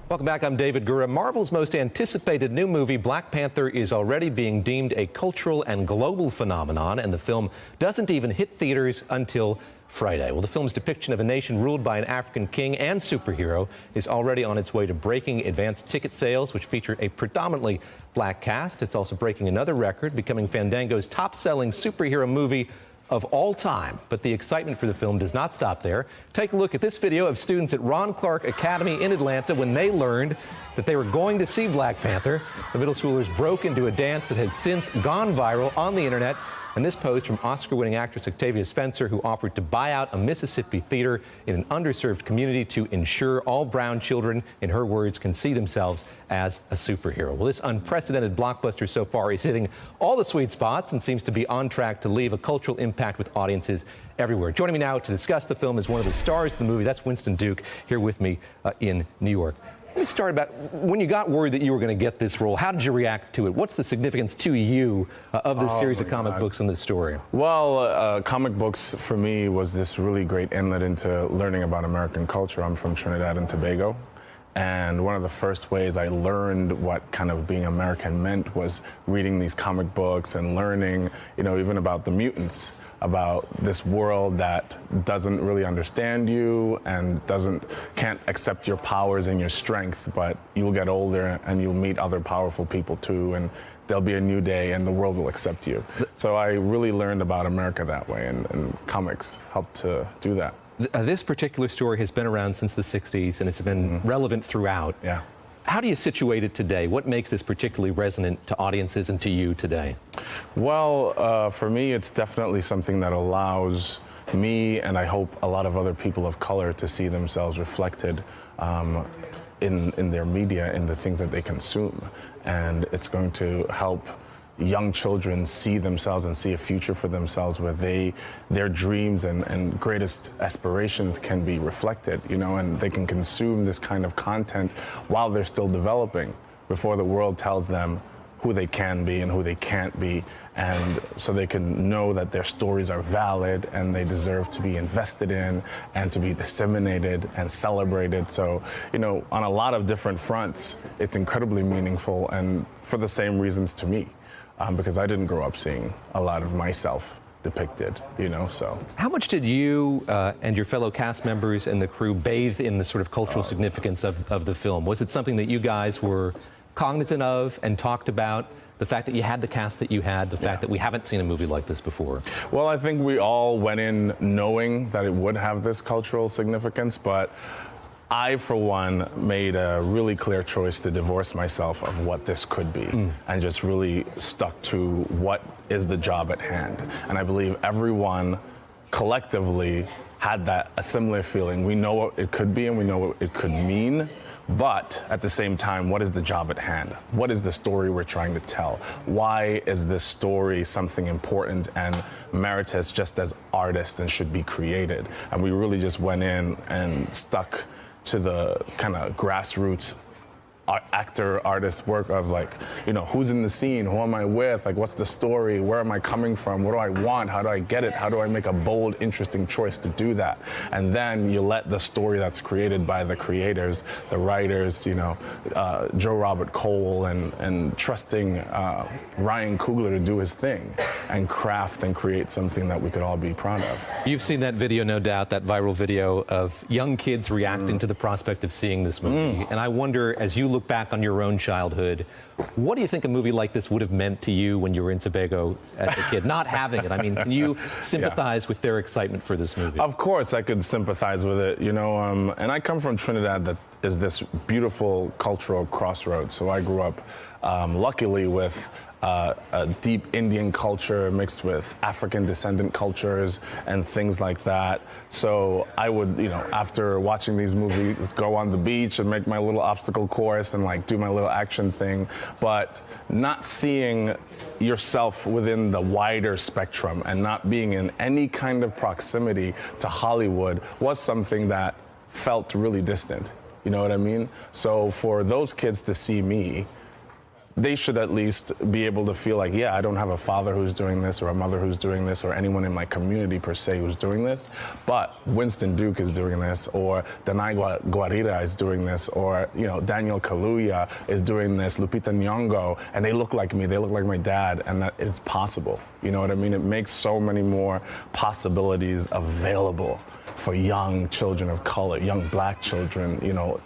Welcome back. I'm David Gura. Marvel's most anticipated new movie, Black Panther, is already being deemed a cultural and global phenomenon, and the film doesn't even hit theaters until Friday. Well, the film's depiction of a nation ruled by an African king and superhero is already on its way to breaking advanced ticket sales, which feature a predominantly black cast. It's also breaking another record, becoming Fandango's top-selling superhero movie of all time. But the excitement for the film does not stop there. Take a look at this video of students at Ron Clark Academy in Atlanta when they learned that they were going to see Black Panther. The middle schoolers broke into a dance that has since gone viral on the internet. And this post from Oscar-winning actress Octavia Spencer, who offered to buy out a Mississippi theater in an underserved community to ensure all brown children, in her words, can see themselves as a superhero. Well, this unprecedented blockbuster so far is hitting all the sweet spots and seems to be on track to leave a cultural impact with audiences everywhere. Joining me now to discuss the film is one of the stars of the movie. That's Winston Duke, here with me in New York. Let me start about when you got word that you were going to get this role. How did you react to it? What's the significance to you of this series of comic books and this story? Well, comic books for me was this really great inlet into learning about American culture. I'm from Trinidad and Tobago. And one of the first ways I learned what kind of being American meant was reading these comic books and learning, even about the mutants, about this world that doesn't really understand you and can't accept your powers and your strength, but you'll get older and you'll meet other powerful people too, and there'll be a new day and the world will accept you. So I really learned about America that way, and comics helped to do that. This particular story has been around since the 60s, and it's been relevant throughout. Yeah. How do you situate it today? What makes this particularly resonant to audiences and to you today? Well, for me, it's definitely something that allows me, and I hope a lot of other people of color, to see themselves reflected in their media, in the things that they consume. And it's going to help young children see themselves and see a future for themselves where their dreams and greatest aspirations can be reflected, and they can consume this kind of content while they're still developing, before the world tells them who they can be and who they can't be, and so they can know that their stories are valid and they deserve to be invested in and to be disseminated and celebrated. So, on a lot of different fronts, it's incredibly meaningful, and for the same reasons to me. Because I didn't grow up seeing a lot of myself depicted, so. How much did you and your fellow cast members and the crew bathe in the sort of cultural significance of the film? Was it something that you guys were cognizant of and talked about? The fact that you had the cast that you had, the fact that we haven't seen a movie like this before? Well, I think we all went in knowing that it would have this cultural significance, but I, for one, made a really clear choice to divorce myself of what this could be and just really stuck to what is the job at hand. And I believe everyone collectively had a similar feeling. We know what it could be and we know what it could mean, but at the same time, what is the job at hand? What is the story we're trying to tell? Why is this story something important and meritorious just as artist and should be created? And we really just went in and stuck to the kind of grassroots actor, artist work of who's in the scene, who am I with, what's the story, where am I coming from, what do I want, how do I get it, how do I make a bold, interesting choice to do that? And then you let the story that's created by the creators, the writers, Joe Robert Cole and trusting Ryan Coogler to do his thing and craft and create something that we could all be proud of. You've seen that video, no doubt, that viral video of young kids reacting to the prospect of seeing this movie. And I wonder, as you look back on your own childhood, what do you think a movie like this would have meant to you when you were in Tobago as a kid, not having it? I mean, can you sympathize with their excitement for this movie? Of course I could sympathize with it, and I come from Trinidad that is this beautiful cultural crossroads. So I grew up, luckily, with a deep Indian culture mixed with African descendant cultures and things like that. So I would, after watching these movies, go on the beach and make my little obstacle course and do my little action thing, but not seeing yourself within the wider spectrum and not being in any kind of proximity to Hollywood was something that felt really distant. You know what I mean? So for those kids to see me they should at least be able to feel like, yeah, I don't have a father who's doing this or a mother who's doing this or anyone in my community per se who's doing this, but Winston Duke is doing this, or Danai Guarira is doing this, or Daniel Kaluuya is doing this, Lupita Nyong'o, and they look like me, they look like my dad, and that it's possible. You know what I mean? It makes so many more possibilities available for young children of color, young black children,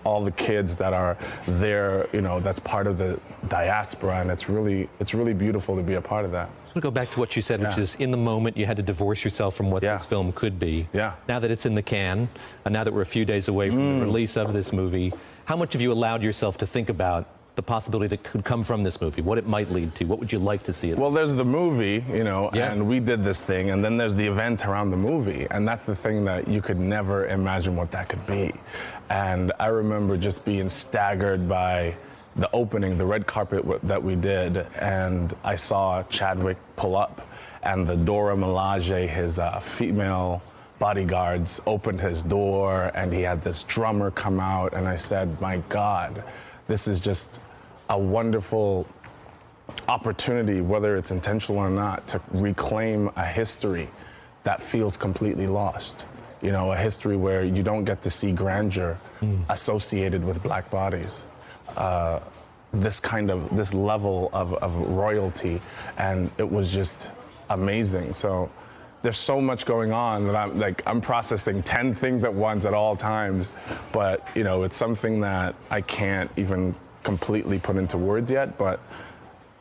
all the kids that are there, that's part of the diaspora, and it's really beautiful to be a part of that. I want to go back to what you said, which is in the moment you had to divorce yourself from what this film could be. Yeah. Now that it's in the can, and now that we're a few days away from the release of this movie, how much have you allowed yourself to think about the possibility that could come from this movie, what it might lead to? What would you like to see it? Well, there's the movie, and we did this thing, and then there's the event around the movie, and that's the thing that you could never imagine what that could be. And I remember just being staggered by the opening, the red carpet that we did, and I saw Chadwick pull up, and the Dora Milaje, his female bodyguards, opened his door, and he had this drummer come out, and I said, my God, this is just a wonderful opportunity, whether it's intentional or not, to reclaim a history that feels completely lost. A history where you don't get to see grandeur associated with black bodies. This level of royalty, and it was just amazing. So there's so much going on that I'm processing 10 things at once at all times, but it's something that I can't even completely put into words yet, but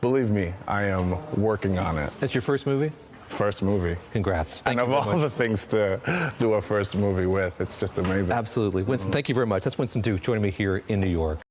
believe me, I am working on it. That's your first movie? First movie. Congrats. And of all the things to do a first movie with, it's just amazing. Absolutely. Winston, thank you very much. That's Winston Duke joining me here in New York.